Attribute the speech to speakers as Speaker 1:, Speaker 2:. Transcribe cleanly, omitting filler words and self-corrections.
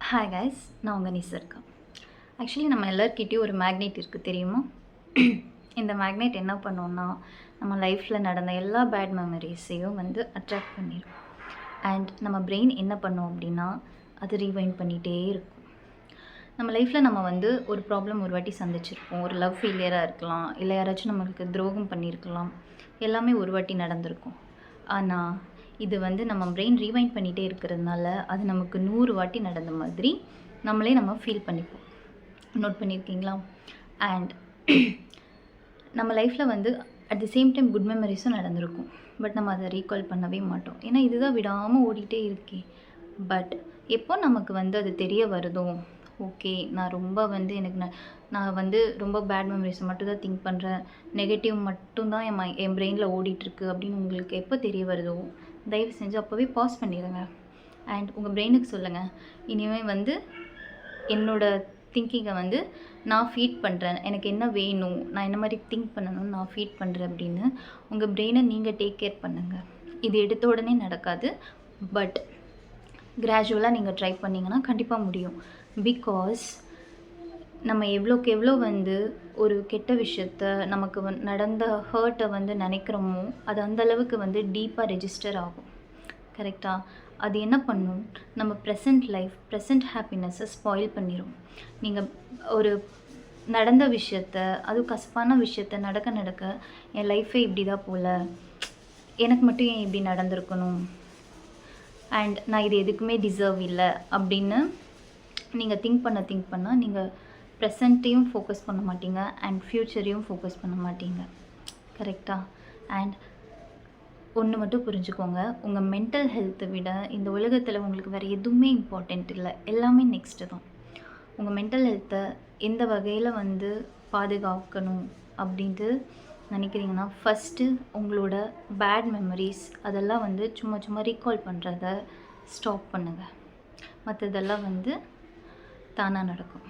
Speaker 1: Hi guys, நான் உங்கள் Nisarga. Actually நம்ம எல்லாருக்கிட்டேயும் ஒரு மேக்னெட் இருக்குது தெரியுமா? இந்த மேக்னெட் என்ன பண்ணோன்னா, நம்ம லைஃப்பில் நடந்த எல்லா பேட் மெமரிஸையும் அட்ராக்ட் பண்ணிடும். அண்ட் நம்ம பிரெயின் என்ன பண்ணோம் அப்படின்னா, அது ரீவைண்ட் பண்ணிகிட்டே இருக்கும். நம்ம லைஃப்பில் நம்ம ஒரு ப்ராப்ளம் ஒரு வாட்டி சந்திச்சிருப்போம். ஒரு லவ் ஃபெயிலியராக இருக்கலாம், இல்லை யாராச்சும் நம்மளுக்கு துரோகம் பண்ணியிருக்கலாம். எல்லாமே ஒரு வாட்டி நடந்திருக்கும். ஆனால் இது நம்ம பிரெயின் ரீவைண்ட் பண்ணிகிட்டே இருக்கிறதுனால அது நமக்கு 100 வாட்டி நடந்த மாதிரி நம்ம ஃபீல் பண்ணிப்போம். நோட் பண்ணியிருக்கீங்களா? அண்ட் நம்ம லைஃப்பில் at the same time good மெமரிஸும் நடந்திருக்கும். பட் நம்ம அதை ரீகால் பண்ணவே மாட்டோம். ஏன்னா இதுதான் விடாமல் ஓடிட்டே இருக்கே. பட் எப்போ நமக்கு அது தெரிய வருதோ, ஓகே நான் ரொம்ப எனக்கு நான் ரொம்ப பேட் மெமரிஸை மட்டும் தான் திங்க் பண்ணுறேன், நெகட்டிவ் மட்டும்தான் என் பிரெயினில் ஓடிட்டுருக்கு அப்படின்னு உங்களுக்கு எப்போ தெரிய வருதோ, தயவு செஞ்சு அப்போவே பாஸ் பண்ணிடுங்க. அண்ட் உங்கள் பிரெயினுக்கு சொல்லுங்கள், இனிமேல் என்னோடய திங்கிங்கை நான் ஃபீட் பண்ணுறேன், எனக்கு என்ன வேணும், நான் என்ன மாதிரி திங்க் பண்ணணும்னு நான் ஃபீட் பண்ணுறேன் அப்படின்னு உங்கள் பிரெயினை நீங்கள் டேக் கேர் பண்ணுங்கள். இது எடுத்த உடனே நடக்காது, பட் கிராஜுவலாக நீங்கள் ட்ரை பண்ணிங்கன்னா கண்டிப்பாக முடியும். பிகாஸ் நம்ம எவ்வளோக்கு எவ்வளோ ஒரு கெட்ட விஷயத்த நமக்கு நடந்த ஹர்ட்டை நினைக்கிறோமோ, அது அந்தளவுக்கு டீப்பாக ரெஜிஸ்டர் ஆகும். கரெக்டாக? அது என்ன பண்ணும், நம்ம ப்ரெசண்ட் லைஃப், ப்ரெசண்ட் ஹாப்பினஸ்ஸை ஸ்பாயில் பண்ணிடும். நீங்கள் ஒரு நடந்த விஷயத்த, அதுவும் கசப்பான விஷயத்த நடக்க என் லைஃபே இப்படி தான் போல், எனக்கு மட்டும் ஏன் இப்படி நடந்திருக்கணும், அண்ட் நான் இது எதுக்குமே டிசர்வ் இல்லை அப்படின்னு நீங்கள் திங்க் பண்ண நீங்கள் ப்ரெசண்ட்டையும் ஃபோக்கஸ் பண்ண மாட்டீங்க அண்ட் ஃப்யூச்சரையும் ஃபோக்கஸ் பண்ண மாட்டீங்க. கரெக்டாக? அண்ட் ஒன்று மட்டும் புரிஞ்சுக்கோங்க, உங்கள் மென்டல் ஹெல்த்தை விட இந்த உலகத்தில் உங்களுக்கு வேறு எதுவுமே இம்பார்ட்டண்ட் இல்லை, எல்லாமே நெக்ஸ்ட்டு தான். உங்கள் மென்டல் ஹெல்த்தை எந்த வகையில் பாதுகாக்கணும் அப்படின்ட்டு நினைக்கிறீங்கன்னா, ஃபஸ்ட்டு உங்களோட பேட் மெமரிஸ் அதெல்லாம் சும்மா ரீகால் பண்ணுறத ஸ்டாப் பண்ணுங்கள். மற்றதெல்லாம் தானாக நடக்கும்.